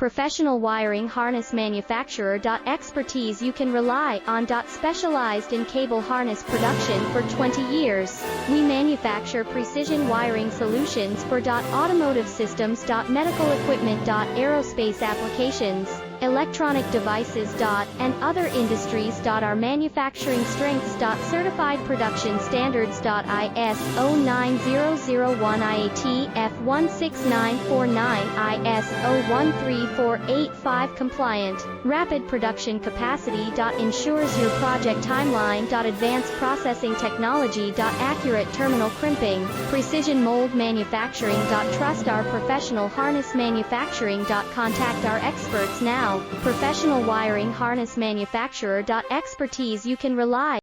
Professional wiring harness manufacturer. Expertise you can rely on. Specialized in cable harness production for 20 years. We manufacture precision wiring solutions for automotive systems, medical equipment, aerospace applications, electronic devices, and other industries. Our manufacturing strengths. Certified production standards. ISO 9001 IATF 16949 ISO 13485 compliant. Rapid production capacity. Ensures your project timeline. Advanced processing technology. Accurate terminal crimping. Precision mold manufacturing. Trust our professional harness manufacturing. Contact our experts now. Professional wiring harness manufacturer. Expertise you can rely